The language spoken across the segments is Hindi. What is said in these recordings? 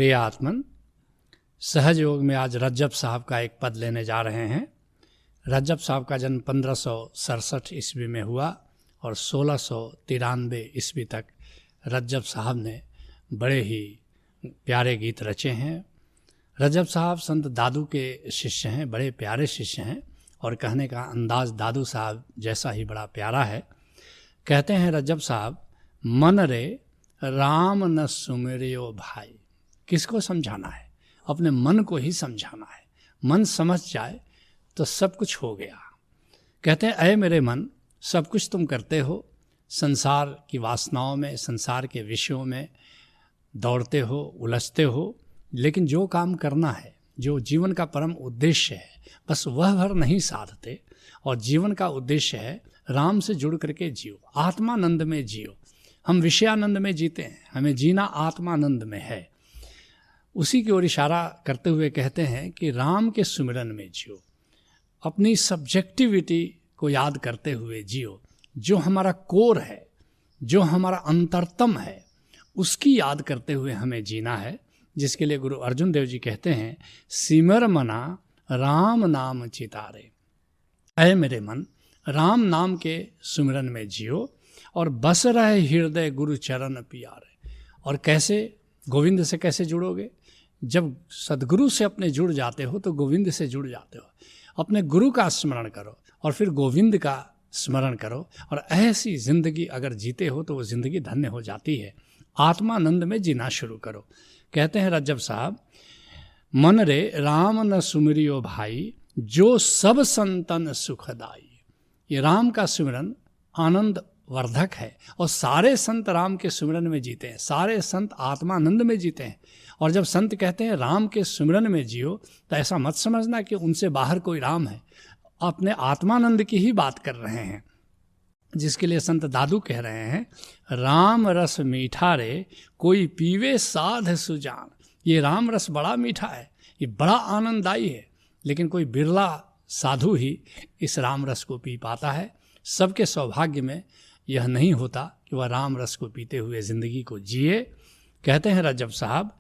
प्रिय आत्मन, सहज योग में आज रज्जब साहब का एक पद लेने जा रहे हैं। रज्जब साहब का जन्म 1567 ईस्वी में हुआ और 1693 ईस्वी तक रज्जब साहब ने बड़े ही प्यारे गीत रचे हैं। रज्जब साहब संत दादू के शिष्य हैं, बड़े प्यारे शिष्य हैं और कहने का अंदाज दादू साहब जैसा ही बड़ा प्यारा है। कहते हैं रज्जब साहब, मन रे राम न सुमिरियो भाई। किसको समझाना है? अपने मन को ही समझाना है। मन समझ जाए तो सब कुछ हो गया। कहते हैं, ऐ मेरे मन, सब कुछ तुम करते हो, संसार की वासनाओं में, संसार के विषयों में दौड़ते हो, उलझते हो, लेकिन जो काम करना है, जो जीवन का परम उद्देश्य है, बस वह भर नहीं साधते। और जीवन का उद्देश्य है राम से जुड़ करके जियो, आत्मानंद में जियो। हम विषयानंद में जीते हैं, हमें जीना आत्मानंद में है। उसी की ओर इशारा करते हुए कहते हैं कि राम के सुमिरन में जियो, अपनी सब्जेक्टिविटी को याद करते हुए जियो। जो हमारा कोर है, जो हमारा अंतरतम है, उसकी याद करते हुए हमें जीना है। जिसके लिए गुरु अर्जुन देव जी कहते हैं, सिमर मना राम नाम चितारे। ऐ मेरे मन, राम नाम के सुमिरन में जियो और बस रहे हृदय गुरु चरण प्यारे। और कैसे? गोविंद से कैसे जुड़ोगे? जब सदगुरु से अपने जुड़ जाते हो तो गोविंद से जुड़ जाते हो। अपने गुरु का स्मरण करो और फिर गोविंद का स्मरण करो, और ऐसी जिंदगी अगर जीते हो तो वो जिंदगी धन्य हो जाती है। आत्मानंद में जीना शुरू करो। कहते हैं रज्जब साहब, मन रे राम न सुमिरियो भाई, जो सब संतन सुखदाई। ये राम का सुमिरन आनंद वर्धक है और सारे संत राम के सुमिरन में जीते हैं, सारे संत आत्मानंद में जीते हैं। और जब संत कहते हैं राम के सुमिरन में जियो, तो ऐसा मत समझना कि उनसे बाहर कोई राम है, अपने आत्मानंद की ही बात कर रहे हैं। जिसके लिए संत दादू कह रहे हैं, राम रस मीठा रे कोई पीवे साध सुजान। ये राम रस बड़ा मीठा है, ये बड़ा आनंददायी है, लेकिन कोई बिरला साधु ही इस राम रस को पी पाता है। सबके सौभाग्य में यह नहीं होता कि वह राम रस को पीते हुए जिंदगी को जिए। कहते हैं रज्जब साहब,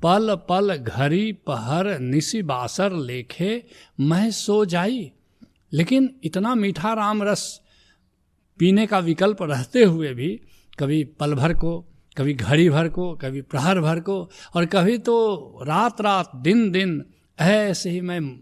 पल पल घड़ी पहर निसी बासर लेखे मैं सो जाई। लेकिन इतना मीठा राम रस पीने का विकल्प रहते हुए भी कभी पल भर को, कभी घड़ी भर को, कभी प्रहर भर को, और कभी तो रात रात दिन दिन ऐसे ही मैं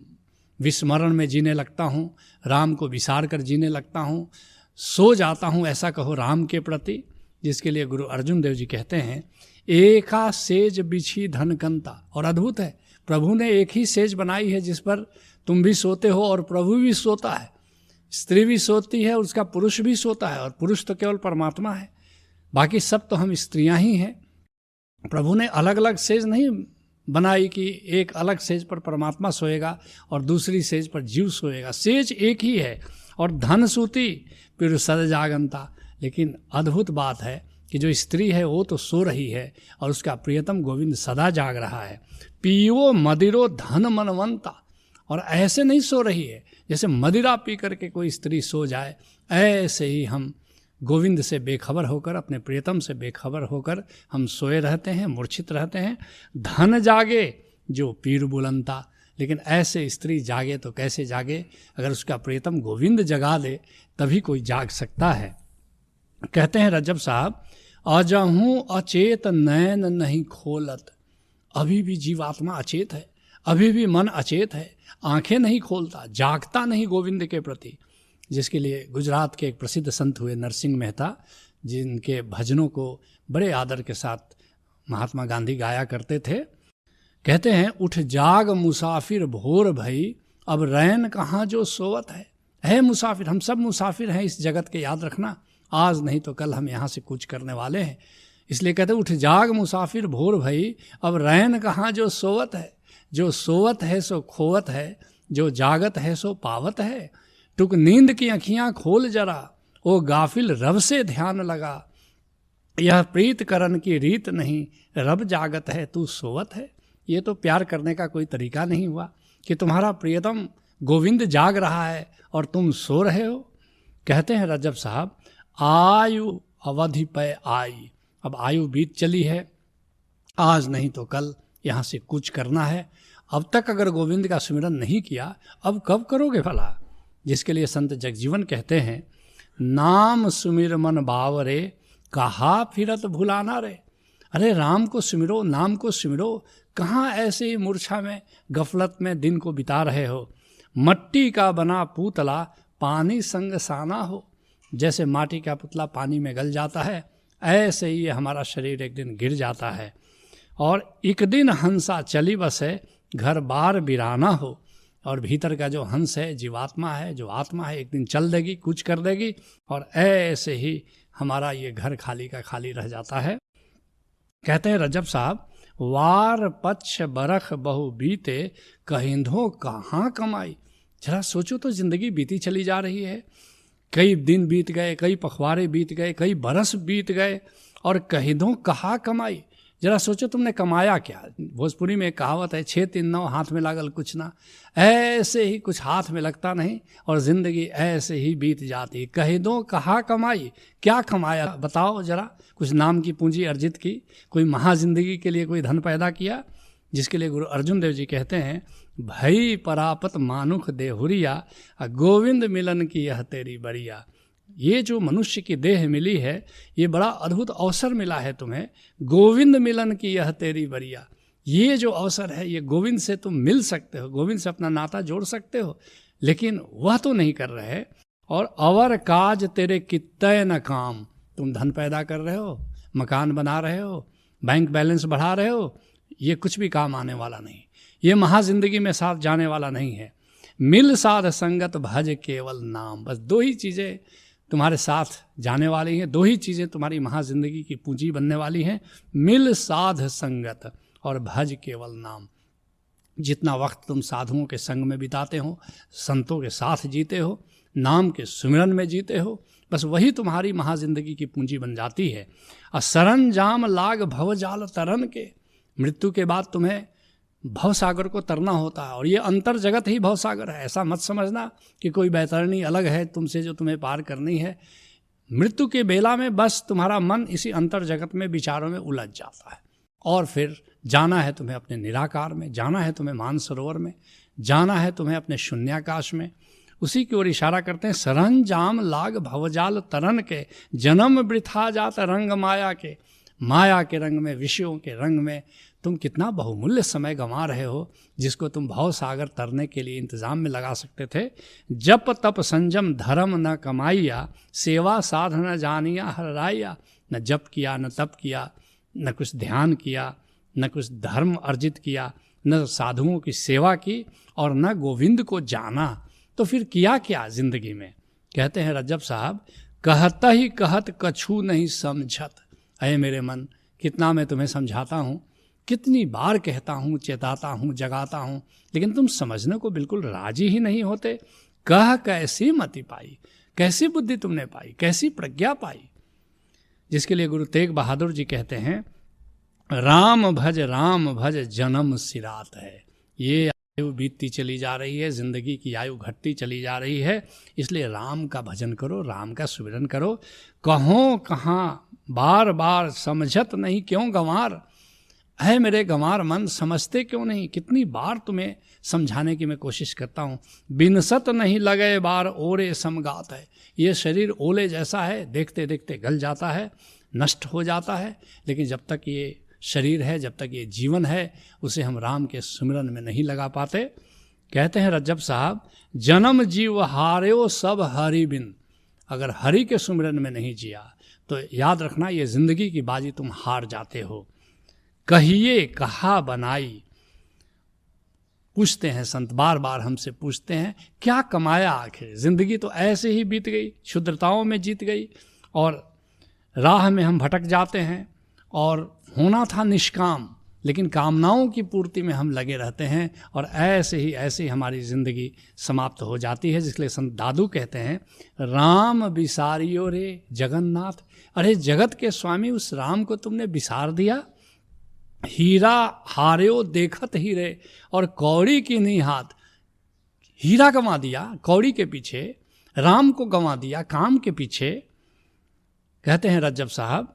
विस्मरण में जीने लगता हूँ, राम को विसार कर जीने लगता हूँ, सो जाता हूँ, ऐसा कहो राम के प्रति। जिसके लिए गुरु अर्जुन देव जी कहते हैं, एका सेज बिछी धनकंता। और अद्भुत है, प्रभु ने एक ही सेज बनाई है जिस पर तुम भी सोते हो और प्रभु भी सोता है। स्त्री भी सोती है, उसका पुरुष भी सोता है, और पुरुष तो केवल परमात्मा है, बाकी सब तो हम स्त्रियां ही हैं। प्रभु ने अलग अलग सेज नहीं बनाई कि एक अलग सेज पर परमात्मा सोएगा और दूसरी सेज पर जीव सोएगा। सेज एक ही है। और धन सूती फिर सद जागंता। लेकिन अद्भुत बात है कि जो स्त्री है वो तो सो रही है और उसका प्रियतम गोविंद सदा जाग रहा है। पियो मदिरो धन मनवंता। और ऐसे नहीं सो रही है जैसे मदिरा पी करके कोई स्त्री सो जाए, ऐसे ही हम गोविंद से बेखबर होकर, अपने प्रियतम से बेखबर होकर हम सोए रहते हैं, मूर्छित रहते हैं। धन जागे जो पीर बुलंता। लेकिन ऐसे स्त्री जागे तो कैसे जागे? अगर उसका प्रियतम गोविंद जगा दे तभी कोई जाग सकता है। कहते हैं रज्जब साहब, अजहूँ अचेत नैन नहीं खोलत। अभी भी जीवात्मा अचेत है, अभी भी मन अचेत है, आंखें नहीं खोलता, जागता नहीं गोविंद के प्रति। जिसके लिए गुजरात के एक प्रसिद्ध संत हुए नरसिंह मेहता, जिनके भजनों को बड़े आदर के साथ महात्मा गांधी गाया करते थे। कहते हैं, उठ जाग मुसाफिर भोर भई, अब रैन कहाँ जो सोवत है मुसाफिर। हम सब मुसाफिर हैं इस जगत के, याद रखना। आज नहीं तो कल हम यहाँ से कूच करने वाले हैं। इसलिए कहते हैं, उठ जाग मुसाफिर भोर भई, अब रैन कहाँ जो सोवत है। जो सोवत है सो खोवत है, जो जागत है सो पावत है। टुक नींद की अखियां खोल जरा, ओ गाफिल रब से ध्यान लगा। यह प्रीत करन की रीत नहीं, रब जागत है तू सोवत है। ये तो प्यार करने का कोई तरीका नहीं हुआ कि तुम्हारा प्रियतम गोविंद जाग रहा है और तुम सो रहे हो। कहते हैं रज्जब साहब, आयु अवधि पे आई। अब आयु बीत चली है, आज नहीं तो कल यहाँ से कूच करना है। अब तक अगर गोविंद का सुमिरन नहीं किया, अब कब करोगे भला? जिसके लिए संत जगजीवन कहते हैं, नाम सुमिर मन बावरे, कहा फिरत भुलाना रे। अरे राम को सुमिरो, नाम को सुमिरो, कहाँ ऐसे ही मूर्छा में गफलत में दिन को बिता रहे हो। मट्टी का बना पुतला पानी संग साना हो। जैसे माटी का पुतला पानी में गल जाता है, ऐसे ही हमारा शरीर एक दिन गिर जाता है। और एक दिन हंसा चली बसे, घर बार बिराना हो। और भीतर का जो हंस है, जीवात्मा है, जो आत्मा है, एक दिन चल देगी, कुछ कर देगी, और ऐसे ही हमारा ये घर खाली का खाली रह जाता है। कहते हैं रजब साहब, वार पक्ष बरख बहु बीते, कहिंधो कहाँ कमाई। जरा सोचो तो, जिंदगी बीती चली जा रही है। कई दिन बीत गए, कई पखवाड़े बीत गए, कई बरस बीत गए, और कहिंधो कहाँ कमाई। जरा सोचो तुमने कमाया क्या। भोजपुरी में एक कहावत है, 6-3-9 हाथ में लागल कुछ ना। ऐसे ही कुछ हाथ में लगता नहीं और ज़िंदगी ऐसे ही बीत जाती। कह दो कहाँ कमाई, क्या कमाया बताओ जरा। कुछ नाम की पूंजी अर्जित की, कोई महाजिंदगी के लिए कोई धन पैदा किया, जिसके लिए गुरु अर्जुन देव जी कहते हैं, भई परापत मानुख देहुरिया, गोविंद मिलन की यह तेरी बरिया। ये जो मनुष्य की देह मिली है, ये बड़ा अद्भुत अवसर मिला है तुम्हें। गोविंद मिलन की यह तेरी बरिया, ये जो अवसर है, ये गोविंद से तुम मिल सकते हो, गोविंद से अपना नाता जोड़ सकते हो, लेकिन वह तो नहीं कर रहे। और अवर काज तेरे कित्ते न काम, तुम धन पैदा कर रहे हो, मकान बना रहे हो, बैंक बैलेंस बढ़ा रहे हो, ये कुछ भी काम आने वाला नहीं, ये महाजिंदगी में साथ जाने वाला नहीं है। मिल साध संगत भज केवल नाम, बस दो ही चीज़ें तुम्हारे साथ जाने वाली हैं, दो ही चीज़ें तुम्हारी महाजिंदगी की पूंजी बनने वाली हैं, मिल साध संगत और भज केवल नाम। जितना वक्त तुम साधुओं के संग में बिताते हो, संतों के साथ जीते हो, नाम के सुमिरन में जीते हो, बस वही तुम्हारी महाजिंदगी की पूंजी बन जाती है। और सरंजाम लाग भवजाल तरन के, मृत्यु के बाद तुम्हें भवसागर को तरना होता है, और ये अंतर जगत ही भवसागर है। ऐसा मत समझना कि कोई बैतरणी अलग है तुमसे जो तुम्हें पार करनी है। मृत्यु के बेला में बस तुम्हारा मन इसी अंतर जगत में विचारों में उलझ जाता है, और फिर जाना है तुम्हें अपने निराकार में, जाना है तुम्हें मानसरोवर में, जाना है तुम्हें अपने शून्याकाश में। उसी की ओर इशारा करते हैं, सरंजाम लाग भवजाल तरन के, जन्म वृथा जात रंग माया के। माया के रंग में, विषयों के रंग में तुम कितना बहुमूल्य समय गंवा रहे हो, जिसको तुम भव सागर तरने के लिए इंतजाम में लगा सकते थे। जप तप संजम धर्म न कमाइया, सेवा साधन जानिया हराइया। न जप किया, न तप किया, न कुछ ध्यान किया, न कुछ धर्म अर्जित किया, न साधुओं की सेवा की, और न गोविंद को जाना, तो फिर किया क्या जिंदगी में। कहते हैं रजब साहब, कहता ही कहत कछु नहीं समझत। अये मेरे मन, कितना मैं तुम्हें समझाता हूँ, कितनी बार कहता हूँ, चेताता हूँ, जगाता हूँ, लेकिन तुम समझने को बिल्कुल राजी ही नहीं होते। कह कैसी मति पाई, कैसी बुद्धि तुमने पाई, कैसी प्रज्ञा पाई। जिसके लिए गुरु तेग बहादुर जी कहते हैं, राम भज जन्म सिरात है। ये आयु बीतती चली जा रही है, जिंदगी की आयु घटती चली जा रही है, इसलिए राम का भजन करो, राम का सुमिरन करो। कहो कहाँ बार बार समझत नहीं क्यों गंवार, है मेरे गंवार मन, समझते क्यों नहीं। कितनी बार तुम्हें समझाने की मैं कोशिश करता हूँ। बिनसत नहीं लगे बार ओरे समगात है। ये शरीर ओले जैसा है, देखते देखते गल जाता है, नष्ट हो जाता है, लेकिन जब तक ये शरीर है, जब तक ये जीवन है, उसे हम राम के सुमिरन में नहीं लगा पाते। कहते हैं रजब साहब, जन्म जीव हार्यो सब हरि बिन। अगर हरि के सुमिरन में नहीं जिया तो याद रखना, ये जिंदगी की बाजी तुम हार जाते हो। कहिए कहा बनाई, पूछते हैं संत, बार बार हमसे पूछते हैं, क्या कमाया आखिर। जिंदगी तो ऐसे ही बीत गई, क्षुद्रताओं में जीत गई, और राह में हम भटक जाते हैं, और होना था निष्काम, लेकिन कामनाओं की पूर्ति में हम लगे रहते हैं, और ऐसे ही हमारी ज़िंदगी समाप्त हो जाती है। जिसलिए संत दादू कहते हैं, राम बिसारियो रे जगन्नाथ। अरे जगत के स्वामी, उस राम को तुमने बिसार दिया। हीरा हार्यो देखत हीरे, और कौड़ी की नहीं हाथ। हीरा गंवा दिया कौड़ी के पीछे, राम को गंवा दिया काम के पीछे। कहते हैं रजब साहब,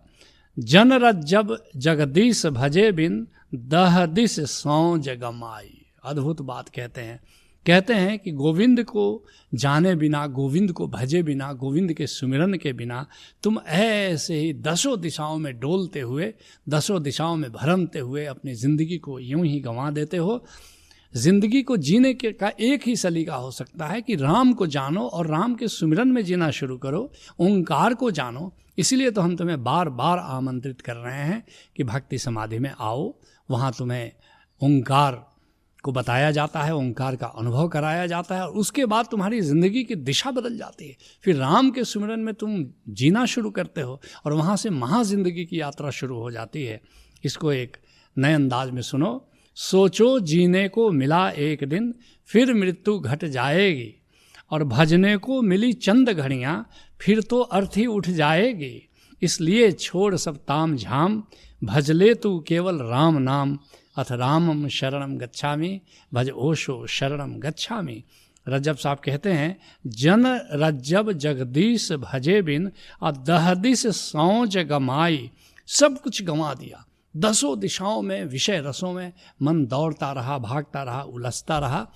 जन रज्जब जगदीश भजे बिन दह दिस सौ जगमाई। अद्भुत बात कहते हैं कि गोविंद को जाने बिना, गोविंद को भजे बिना, गोविंद के सुमिरन के बिना तुम ऐसे ही दसों दिशाओं में डोलते हुए, दसों दिशाओं में भरमते हुए अपनी ज़िंदगी को यूं ही गंवा देते हो। ज़िंदगी को जीने के का एक ही सलीका हो सकता है कि राम को जानो और राम के सुमिरन में जीना शुरू करो, ओंकार को जानो। इसलिए तो हम तुम्हें बार बार आमंत्रित कर रहे हैं कि भक्ति समाधि में आओ, वहाँ तुम्हें ओंकार को बताया जाता है, ओंकार का अनुभव कराया जाता है और उसके बाद तुम्हारी ज़िंदगी की दिशा बदल जाती है। फिर राम के सुमिरन में तुम जीना शुरू करते हो और वहाँ से महाजिंदगी की यात्रा शुरू हो जाती है। इसको एक नए अंदाज में सुनो। सोचो जीने को मिला एक दिन, फिर मृत्यु घट जाएगी, और भजने को मिली चंद घड़ियाँ, फिर तो अर्थी उठ जाएगी। इसलिए छोड़ सब ताम झाम, भजले तू केवल राम नाम। अथ रामम शरणम गच्छामि, भज ओशो शरणम गच्छामि। रज्जब साहब कहते हैं, जन रज्जब जगदीश भजे बिन दहदिस सौज गमाई। सब कुछ गंवा दिया, दसों दिशाओं में, विषय रसों में मन दौड़ता रहा, भागता रहा, उलझता रहा,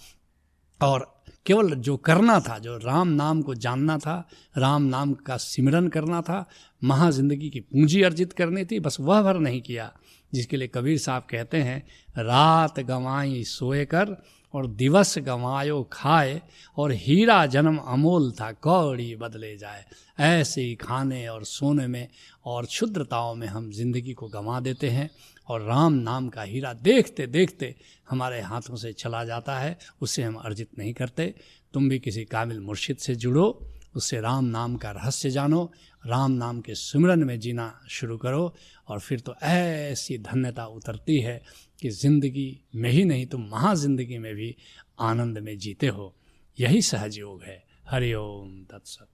और केवल जो करना था, जो राम नाम को जानना था, राम नाम का सिमरन करना था, महाजिंदगी की पूंजी अर्जित करनी थी, बस वह भर नहीं किया। जिसके लिए कबीर साहब कहते हैं, रात गंवाई सोए कर और दिवस गंवायो खाए, और हीरा जन्म अमोल था कौड़ी बदले जाए। ऐसे ही खाने और सोने में और क्षुद्रताओं में हम जिंदगी को गंवा देते हैं और राम नाम का हीरा देखते देखते हमारे हाथों से चला जाता है, उससे हम अर्जित नहीं करते। तुम भी किसी कामिल मुर्शिद से जुड़ो, उससे राम नाम का रहस्य जानो, राम नाम के सुमिरन में जीना शुरू करो, और फिर तो ऐसी धन्यता उतरती है कि ज़िंदगी में ही नहीं, तुम महाजिंदगी में भी आनंद में जीते हो। यही सहज योग है। हरि ओम तत्सत।